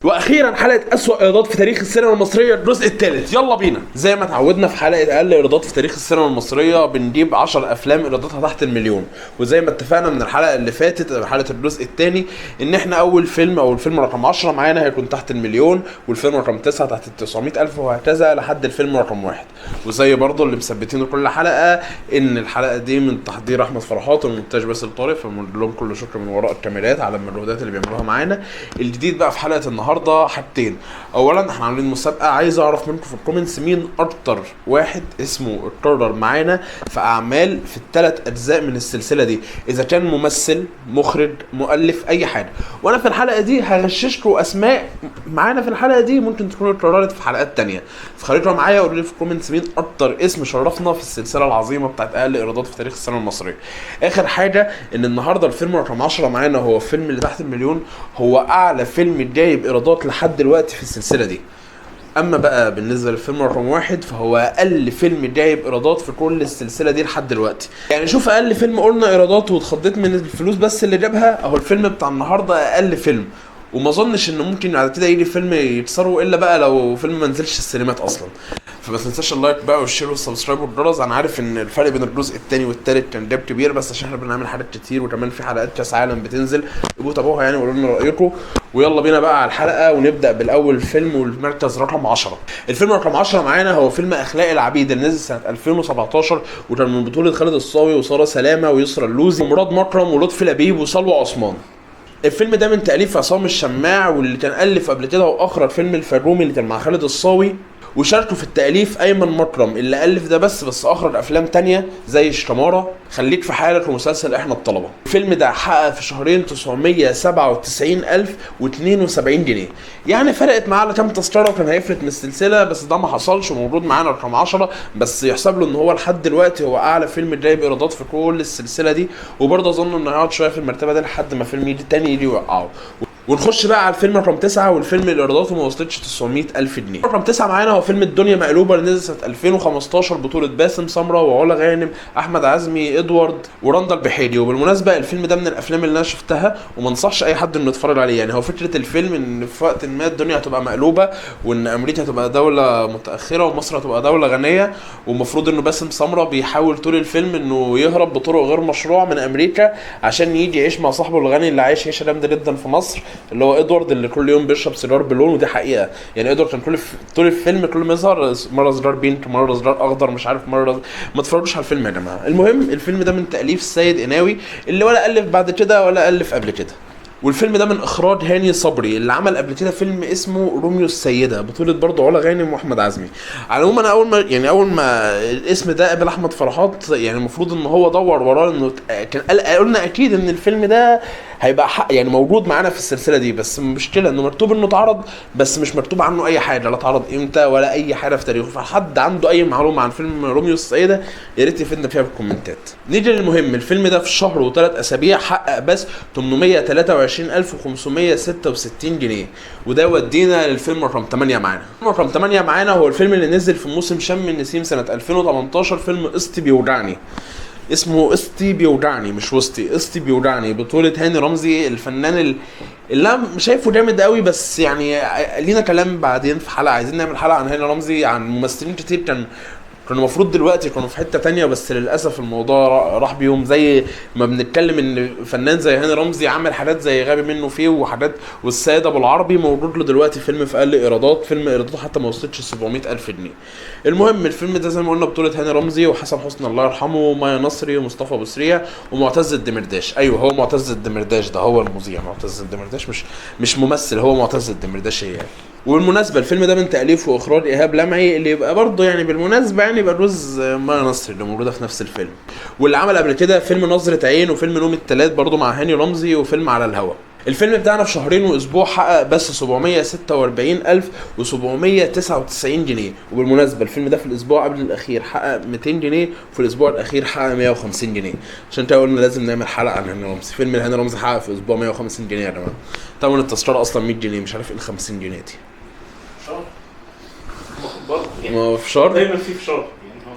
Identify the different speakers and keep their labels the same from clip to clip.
Speaker 1: واخيرا حلقه اسوأ ايرادات في تاريخ السينما المصريه الجزء الثالث. يلا بينا. زي ما اتعودنا في حلقه اقل ايرادات في تاريخ السينما المصريه بنجيب 10 افلام ايراداتها تحت المليون، وزي ما اتفقنا من الحلقه اللي فاتت حلقه الجزء الثاني ان احنا اول فيلم رقم 10 معانا هيكون تحت المليون، والفيلم رقم 9 تحت ال 900,000 وهكذا لحد الفيلم رقم 1. وزي برضه اللي مثبتينه كل حلقه ان الحلقه دي من تحضير احمد فرحات والمونتاج باسل طارق، فبنقول لهم كل شكر من وراء الكاميرات على المجهودات اللي بيعملوها معانا. الجديد بقى في حلقه النهارده حاجتين. اولا احنا عاملين مسابقه، عايز اعرف منكم في الكومنتس مين اكتر واحد اسمه اتكرر معانا في اعمال في الثلاث اجزاء من السلسله دي، اذا كان ممثل، مخرج، مؤلف، اي حاجه. وانا في الحلقه دي هغششكم اسماء معانا في الحلقه دي ممكن تكون اتكررت في حلقات تانية، فخليكم معايا وقولوا لي في الكومنتس مين اكتر اسم شرفنا في السلسله العظيمه بتاعت اقل ايرادات في تاريخ السينما المصريه. اخر حاجه ان النهارده الفيلم رقم 10 معانا هو فيلم اللي تحت المليون، هو اعلى فيلم جايب ايرادات لحد دلوقتي في السلسله دي. اما بقى بالنسبه للفيلم رقم 1 فهو اقل فيلم جايب ايرادات في كل السلسله دي لحد دلوقتي. يعني شوف اقل فيلم قلنا ايراداته واتخضيت من الفلوس بس اللي جابها، اهو الفيلم بتاع النهارده اقل فيلم، وما اظنش ان ممكن بعد كده يجي فيلم يكسره الا بقى لو فيلم ما نزلش السينمات اصلا. فما تنساش اللايك بقى والشير والسبسكرايب والجرس. انا عارف ان الفرق بين الجزء الثاني والثالث كان جاب كبير، بس عشان احنا بنعمل حاجات كتير وكمان في حلقات كاس عالم بتنزل، ابقوا تابعوها يعني وقولوا لنا رايكم. ويلا بينا بقى على الحلقه ونبدا بالاول فيلم والمركز رقم 10. الفيلم رقم 10 معانا هو فيلم اخلاق العبيد اللي نزل سنه 2017، وكان من بطوله خالد الصاوي وساره سلامه ويسرا اللوزي ومراد مكرم ولطفي لبيب وصلوى عثمان. الفيلم ده من تأليف عصام الشماع، واللي كان ألف قبل كده وأخرج فيلم الفرومي اللي كان مع خالد الصاوي، وشاركوا في التأليف أيمن مكرم اللي ألف ده بس أخرج أفلام تانية زي شمارة، خليك في حالك، ومسلسل إحنا الطلبة. الفيلم ده حقق في شهرين 997,072 جنيه، يعني فرقت معاه على كام تذكرة وكان هيفلت من السلسلة، بس ده ما حصلش وموجود معانا رقم 10، بس يحسب له إن هو لحد دلوقتي هو أعلى فيلم جايب إيرادات في كل السلسلة دي، وبرضه أظن إنه هيقعد شوية في المرتبة دي لحد ما فيلم يجي تاني يجي يوقعه. ونخش بقى على الفيلم رقم 9، والفيلم اللي ايراداته ما وصلتش 900,000 جنيه. رقم 9 معانا هو فيلم الدنيا مقلوبه اللي نزل سنه 2015، بطوله باسم سمره وعلا غانم، احمد عزمي، ادوارد، ورندا البحيري. وبالمناسبه الفيلم ده من الافلام اللي انا شفتها وما انصحش اي حد انه يتفرج عليه. يعني هو فكره الفيلم ان في وقت ما الدنيا هتبقى مقلوبه، وان امريكا هتبقى دوله متاخره ومصر هتبقى دوله غنيه، والمفروض انه باسم سمره بيحاول طول الفيلم انه يهرب بطرق غير مشروعه من امريكا عشان يجي يعيش مع صاحبه الغني اللي عايش عيشه جامده جدا في مصر، اللي هو ادوارد، اللي كل يوم بيشرب سيجار بلون. ودي حقيقه، يعني ادوارد كان طول الفيلم كل ما يظهر مره سيجار بينك، مره سيجار اخضر، مش عارف مره. ما تتفرجوش على الفيلم يا جماعه. المهم الفيلم ده من تاليف السيد قناوي اللي ولا الف بعد كده ولا الف قبل كده، والفيلم ده من اخراج هاني صبري اللي عمل قبل كده فيلم اسمه روميو السيده بطوله برضه علا غانم واحمد عزمي. على العموم انا اول ما الاسم ده قابل احمد فرحات، يعني المفروض ان هو دور وراه انه كان قلنا اكيد ان الفيلم ده هيبقى يعني موجود معانا في السلسله دي، بس المشكله انه مكتوب انه اتعرض بس مش مكتوب عنه اي حاجه، لا اتعرض امتى ولا اي حاجه في تاريخه. فحد عنده اي معلومه عن فيلم روميو السيده يا ريت يفيدنا فيها بالكومنتات. نيجي للمهم، الفيلم ده في شهر وثلاث اسابيع حقق بس 823,566 جنيه، وده ودينا للفيلم رقم 8 معانا. رقم 8 معانا هو الفيلم اللي نزل في موسم شم النسيم سنه 2018، فيلم قسطي بيوجعني. اسمه قسطي بيوجعني مش وسطي، قسطي بيوجعني، بطولة هاني رمزي الفنان اللي انا شايفه جامد قوي، بس يعني لينا كلام بعدين في حلقة، عايزين نعمل حلقة عن هاني رمزي، عن ممثلين كتير كانوا المفروض دلوقتي كانوا في حتة تانية، بس للأسف الموضوع راح بيهم. زي ما بنتكلم ان فنان زي هاني رمزي عمل حاجات زي غبي منه فيه وحاجات، والسيد ابو العربي موجود له دلوقتي فيلم في اقل ايرادات، فيلم ايراداته حتى ما وصلتش 700,000 جنيه. المهم الفيلم ده زي ما قلنا بطولة هاني رمزي وحسن حسني الله يرحمه ومايا نصري ومصطفى ابو سريع ومعتز الدمرداش. ايوه هو معتز الدمرداش، ده هو المذيع معتز الدمرداش، مش ممثل، هو معتز الدمرداش يعني. والمناسبة الفيلم ده من تأليف وإخراج إيهاب لمعي، اللي يبقى برضه يعني بالمناسبة يعني يبقى جوز مايا نصري اللي موجودة في نفس الفيلم، واللي عمل قبل كده فيلم نظرة عين وفيلم نوم التلات برضه مع هاني رمزي وفيلم على الهوا. الفيلم بتاعنا في شهرين واسبوع حقق بس 746,799 جنيه، وبالمناسبه الفيلم ده في الاسبوع قبل الاخير حقق 200 جنيه، وفي الاسبوع الاخير حقق 150 جنيه. عشان كده قلنا لازم نعمل حلقه عن هاني رمزي. فيلم هاني رمزي حقق في اسبوع 150 جنيه يا جماعه. طبعا التذكره اصلا 100 جنيه، مش عارف ايه ال 50 جنيه دي.
Speaker 2: برضه
Speaker 1: ما هو فشار
Speaker 2: دايما في فشار، يعني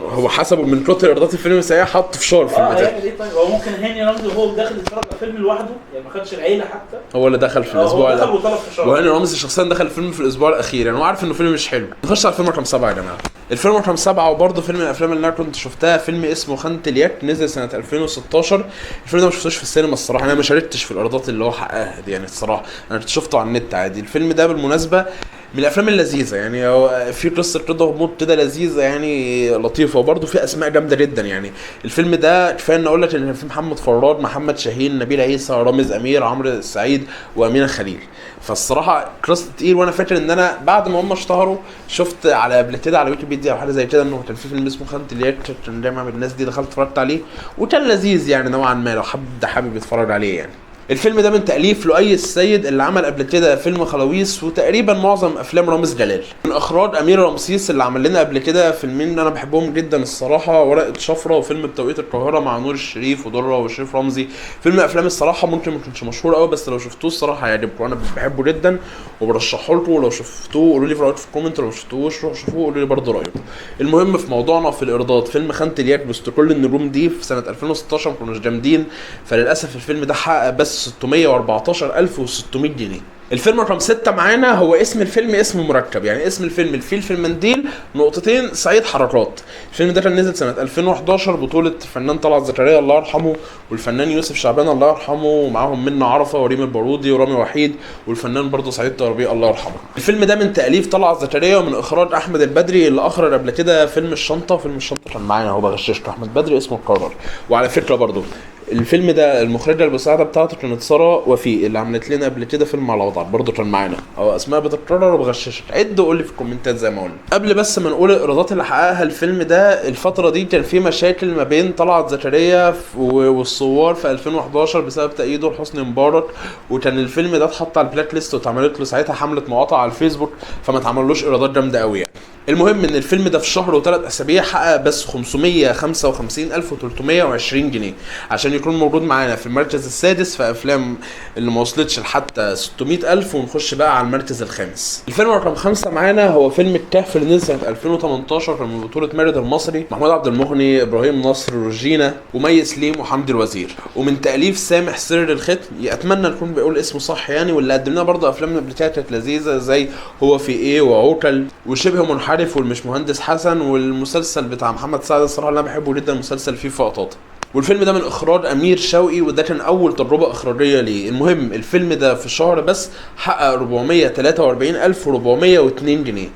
Speaker 1: هو حسبه من كتر ايرادات الفيلم السيئه حط فشار الفيلم ده.
Speaker 2: هيعمل ايه طيب؟ هو ممكن هاني رمزي وهو داخل يتفرج على فيلم لوحده يعني ما خدش العيله حتى،
Speaker 1: هو اللي دخل في الاسبوع
Speaker 2: ده دخل وطلب فشار.
Speaker 1: وهاني رمزي شخصيا دخل الفيلم في الاسبوع الاخير يعني هو عارف انه فيلم مش حلو. نخش على الفيلم رقم 7 يا جماعه. الفيلم رقم 7 وبرضه فيلم من الافلام اللي انا كنت شفتها، فيلم اسمه خانة اليك، نزل سنه 2016. الفيلم ده ما شفتوش في السينما الصراحه، انا ما شاركتش في الايرادات اللي هو حققها دي يعني الصراحه، انا شفته على النت عادي. الفيلم ده بالمناسبه من الافلام اللذيذه يعني، هو في قصه كده غموض كده لذيذه يعني لطيفه، وبرده في اسماء جامده جدا يعني. الفيلم ده كفايه ان اقول لك ان في محمد فراج، محمد شاهين، نبيل عيسى، رامز امير، عمرو السعيد، وامينه خليل. فالصراحه قصه تقيل. وانا فاكر ان انا بعد ما هم اشتهروا شفت على قبل كده على ويكيبيديا او حاجه زي كده انه كان في فيلم اسمه خانة اليك، كان جامع من الناس دي، دخلت اتفرجت عليه وكان لذيذ يعني نوعا ما لو حابب يتفرج عليه يعني. الفيلم ده من تأليف لؤي السيد اللي عمل قبل كده فيلم خلاويص وتقريبا معظم افلام رامز جلال، من اخراج امير رمسيس اللي عمل لنا قبل كده فيلمين انا بحبهم جدا الصراحه، ورقه شفره وفيلم بتوقيت القاهره مع نور الشريف ودره وشريف رمزي. فيلم افلام الصراحه ممكن ما يكونش مشهور قوي بس لو شفتوه الصراحه هيعجبكم، انا بحبه جدا وبرشحه لكم، ولو شفتوه قولوا لي في رايكم في الكومنت، لو شفتوهوش روحوا شوفوه قولوا لي برضه رايكم. المهم في موضوعنا في الايرادات، فيلم خانة اليك بستكل النجوم دي في سنه 2016 ما كانوش جامدين، فللاسف الفيلم ده حقق بس 614,600 جنيه. الفيلم رقم 6 معانا هو اسم الفيلم اسم مركب، يعني اسم الفيلم الفيل في المنديل نقطتين سعيد حركات. الفيلم ده كان نزل سنة 2011 بطولة الفنان طلعت زكريا الله يرحمه والفنان يوسف شعبان الله يرحمه، ومعاهم منة عرفة وريم البارودي ورامي وحيد والفنان برضه سعيد طربيق الله يرحمه. الفيلم ده من تأليف طلعت زكريا ومن اخراج احمد البدري اللي اخرج قبل كده فيلم الشنطة. فيلم الشنطة كان معانا هو بغششته احمد بدري اسمه القرار. وعلى فكرة برضه الفيلم ده المخرجه المساعده بتاعته كانت ساره وفي اللي عملت لنا قبل كده فيلم على وضعك برضه كان معانا، او اسماء بتتكرر وبغششك عد وقول لي في الكومنتات زي ما قلنا. قبل بس ما نقول الايرادات اللي حققها الفيلم ده، الفتره دي كان في مشاكل ما بين طلعت زكريا والثوار في 2011 بسبب تأييده لحسني مبارك، وكان الفيلم ده اتحط على البلاك ليست واتعملت له ساعتها حمله مقاطعه على الفيسبوك، فما اتعملوش ايرادات جامده قوي يعني. المهم ان الفيلم ده في شهر و3 اسابيع حقق بس 555,320 جنيه عشان يكون موجود معانا في المركز السادس في افلام اللي ما وصلتش لحتى 600,000، ونخش بقى على المركز الخامس. الفيلم رقم 5 معانا هو فيلم الكهف اللي نزل سنه 2018، كان من بطوله مارد المصري، محمود عبد المغني، ابراهيم نصر، روجينا، ومي سليم، وحمدي الوزير، ومن تاليف سامح سر الختم. اتمنى نكون بقول اسمه صح يعني. واللي قدم لنا برضه افلام قبل كده كانت لذيذه زي هو في ايه وعوكل وشبه منحرف والمش مهندس حسن، والمسلسل بتاع محمد سعد الصراحه اللي انا بحبه جدا، مسلسل فيه فقطات. والفيلم ده من اخراج امير شوقي وده كان اول تجربه اخراجيه ليه. المهم الفيلم ده في شهر بس حقق 443,402 جنيه.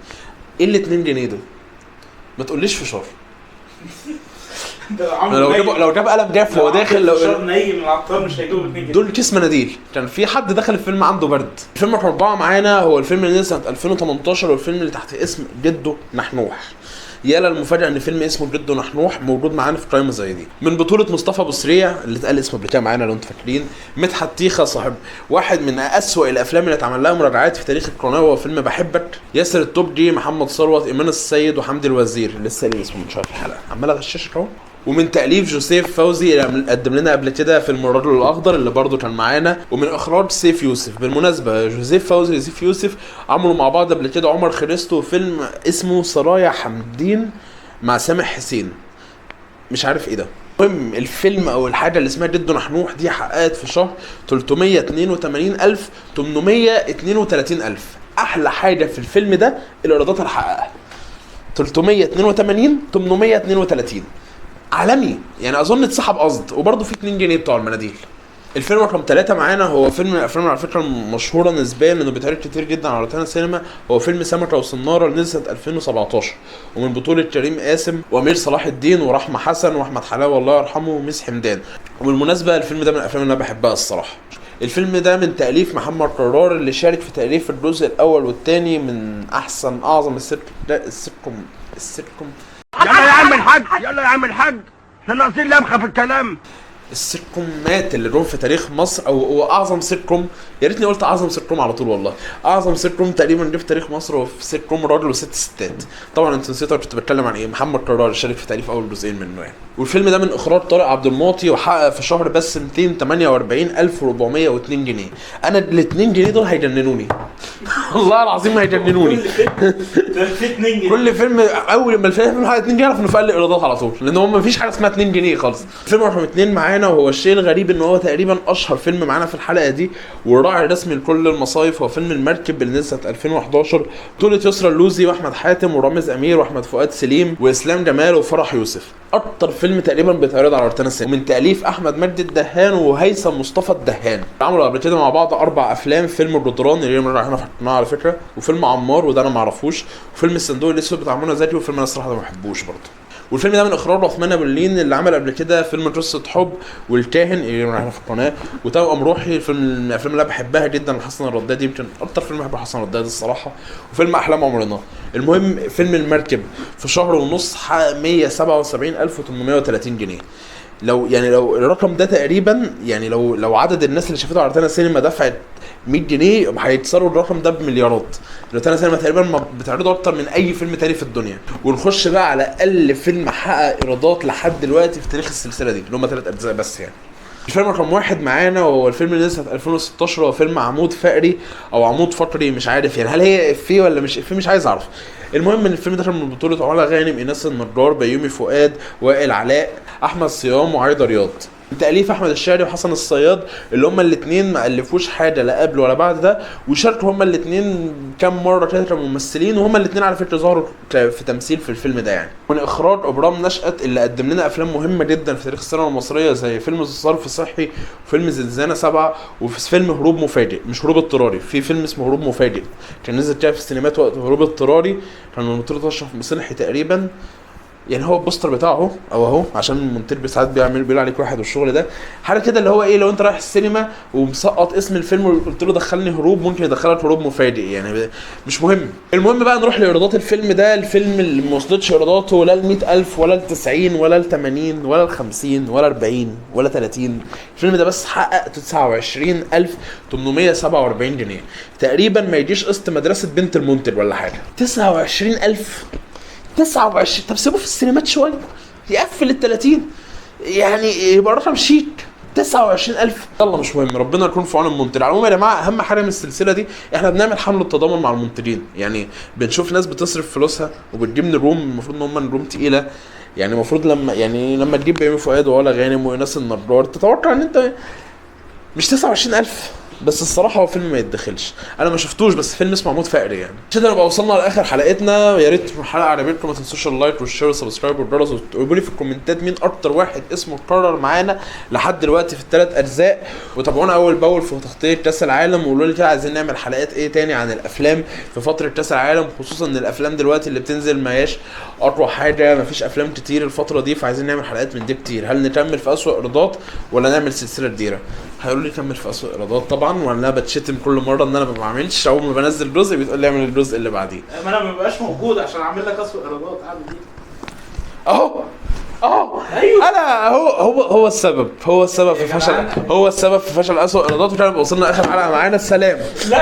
Speaker 1: ايه ال 2 جنيه دول؟ ما تقوليش في شهر. لو جاب قلم جاف هو داخل، لو
Speaker 2: شهر نايم من العطار مش هيجيبوا 2 جنيه
Speaker 1: دول كيس مناديل. كان في حد دخل الفيلم عنده برد. الفيلم رقم 4 معانا هو الفيلم اللي نزل سنه 2018 والفيلم اللي تحت اسم جده نحنوح. يالا المفاجأة ان فيلم اسمه جده نحنوح موجود معانا في قائمة زي دي، من بطولة مصطفى ابو سريع اللي اتقال اسمه قبل كده معانا لو انتوا فاكرين، مدحت تيخة صاحب واحد من اسوأ الافلام اللي اتعمل لها مراجعات في تاريخ القناة وهو فيلم بحبك، ياسر التوبجي، محمد ثروت، ايمان السيد، وحمدي الوزير لسه قايل اسمه من شوية في الحلقة عمال اغششك اهو. ومن تأليف جوزيف فوزي اللي قدم لنا قبل كده فيلم الرجل الأخضر اللي برضه كان معانا، ومن إخراج سيف يوسف. بالمناسبة جوزيف فوزي وسيف يوسف عملوا مع بعض قبل كده عمر خريستو فيلم اسمه سرايا حمدين مع سامح حسين، مش عارف ايه ده. المهم الفيلم او الحاجه اللي اسمها جده نحنوح دي حققت في شهر 382,832,000. احلى حاجه في الفيلم ده الايرادات اللي حققها 382,832 عالمي يعني، اظن اتسحب قصد، وبرده في 2 جنيه بتوع المناديل. الفيلم رقم 3 معانا هو فيلم من الافلام على فكره المشهوره نسبيا لانه بيتعرض كتير جدا على روتانا السينما، هو فيلم سمكه وصناره اللي نزل سنه 2017 ومن بطوله كريم قاسم وامير صلاح الدين ورحمه حسن واحمد حلاوه الله يرحمه وميس حمدان. وبالمناسبه الفيلم ده من الافلام اللي انا بحبها الصراحه. الفيلم ده من تأليف محمد قرار اللي شارك في تأليف الجزء الاول والثاني من احسن اعظم السيتكوم.
Speaker 3: يلا يا عم الحاج، يلا يا عم الحاج، احنا ناقصين لمخه في الكلام.
Speaker 1: السيتكومات اللي جم في تاريخ مصر او اعظم سيتكوم، يا ريتني قلت اعظم سيتكوم على طول والله. اعظم سيتكوم تقريبا جه في تاريخ مصر هو في سيتكوم راجل وست ستات. طبعا انت نسيت كنت بتكلم عن ايه، محمد طرار شارك في تاليف اول جزئين منه يعني. والفيلم ده من اخراج طارق عبد المعطي، وحقق في شهر بس 248,402 جنيه. انا ال 2 جنيه دول هيجننوني والله العظيم هيجننوني. كل فيلم اول ما الفيلم حاجه 2 جنيه اعرف انه فقل ايرادات على طول، لان هو مفيش حاجه اسمها 2 جنيه خالص. فيلم رقم 2 معانا، وهو الشيء الغريب ان هو تقريبا اشهر فيلم معانا في الحلقه دي والراعي الرسمي لكل المصايف، هو فيلم المركب اللي نزل سنه 2011، بطولة يسرا اللوزي واحمد حاتم ورامز امير واحمد فؤاد سليم واسلام جمال وفرح يوسف. اكتر فيلم تقريبا بيتعرض على روتانا السينما، ومن تاليف احمد مجدي الدهان وهيثم مصطفى الدهان. عملوا قبل كده مع بعض 4 افلام، فيلم الجدران اللي احنا حطيناه على فكره، وفيلم عمار وده انا ما اعرفوش، وفيلم الصندوق الاسود بتاع منى زكي، وفيلم انا الصراحه ما بحبوش برضه. والفيلم ده من اخراج عثمان ابو اللين اللي عمل قبل كده فيلم قصه حب والكاهن اللي احنا في القناه، وتوأم روحي، الفيلم من الافلام اللي بحبها جدا لحسن الرداد، يمكن اكتر فيلم بحبه حسن الرداد الصراحه، وفيلم احلام عمرنا. المهم فيلم المركب في شهر ونص حقق 177,830 جنيه. لو الرقم ده تقريبا يعني لو عدد الناس اللي شافته على روتانا سينما دفعت 100 جنيه هيتصروا الرقم ده بمليارات. روتانا سينما تقريبا بتعرضه اكتر من اي فيلم تاني في الدنيا. ونخش بقى على اقل فيلم حقق ايرادات لحد دلوقتي في تاريخ السلسله دي اللي هم 3 اجزاء بس يعني. الفيلم رقم 1 معانا وهو الفيلم اللي نزل سنه 2016، هو فيلم عمود فقري او عمود فقري، مش عارف يعني هل هي افيه ولا مش افيه، مش عايز اعرف. المهم ان الفيلم ده كان من بطوله علا غانم، ايناس النجار، بيومي فؤاد، وائل علاء، احمد صيام، وعايده رياض. تأليف احمد الشاعري وحسن الصياد اللي هما الاثنين ما الفوش حاجه لا قبل ولا بعد ده، وشاركوا هما الاثنين كام مره كده كممثلين، وهما الاثنين على فكره ظهروا في تمثيل في الفيلم ده يعني. من اخراج ابرام نشأت اللي قدم لنا افلام مهمه جدا في تاريخ السينما المصريه زي فيلم صرف صحي وفيلم زنزانه 7 وفي فيلم هروب مفاجئ، مش هروب اضطراري، في فيلم اسمه هروب مفاجئ كان نزل كده في السينمات وقت هروب اضطراري، كان من بطولة اشرف مصلحي تقريبا يعني. هو البوستر بتاعه اهو عشان المونتير ساعات بيقول عليك واحد والشغل ده حاجه كده اللي هو ايه، لو انت رايح السينما ومسقط اسم الفيلم وقلت له دخلني هروب ممكن يدخلك هروب مفاجئ يعني، مش مهم. المهم بقى نروح لايرادات الفيلم ده. الفيلم اللي ما وصلتش ايراداته لا ل 100,000 ولا ل 90 ولا ل 80 ولا ل 50 ولا 40 ولا 30. الفيلم ده بس حقق 29,847 جنيه تقريبا، ما يجيش قسط مدرسه بنت المنتج ولا حاجه. 29,000 29. طب سيبوه في السينمات شويه يقفل ال 30 يعني يبقى رقم شيك. 29,000 يلا مش مهم، ربنا يكون في عون المنتج. على العموم يا جماعه اهم حاجه من السلسله دي احنا بنعمل حمله تضامن مع المنتجين، يعني بنشوف ناس بتصرف فلوسها وبتجيب نجوم المفروض ان هم نجوم تقيله يعني. المفروض لما تجيب بيومي فؤاد وعلا غانم وايناس النجار تتوقع ان انت مش 29,000 بس. الصراحه هو فيلم ما يتدخلش، انا ما شفتوش بس فيلم اسمه عمود فقري يعني. كده نبقى وصلنا لاخر حلقتنا. يا ريت الحلقه عجبتكم ما تنسوش اللايك والشير والسبسكرايب والجرس، وتقولوا لي في الكومنتات مين اكتر واحد اسمه اتكرر معانا لحد دلوقتي في ال3 اجزاء. وتابعونا اول باول في تغطيه كاس العالم، وقولوا لي كده عايزين نعمل حلقات ايه تاني عن الافلام في فتره كاس العالم، خصوصا ان الافلام دلوقتي اللي بتنزل ما هياش اقوى حاجه، ما فيش افلام كتير الفتره دي، فعايزين نعمل حلقات من دي كتير. هل نكمل في اسوأ ايرادات ولا نعمل سلسله كبيره؟ هيقولوا لي كمل في اسوأ ايرادات طبعا، ولا انا بتشتم كل مره ان انا ما بعملش، اول ما بنزل جزء بتقول لي اعمل الجزء اللي بعديه.
Speaker 2: ما انا ما ببقاش موجود عشان اعمل لك اسوء ايرادات، اعمل ايه؟
Speaker 1: اهو
Speaker 2: ايوه
Speaker 1: انا هو السبب في فشل، هو السبب في فشل اسوأ ايرادات. وكده وصلنا اخر حلقه معانا. السلام.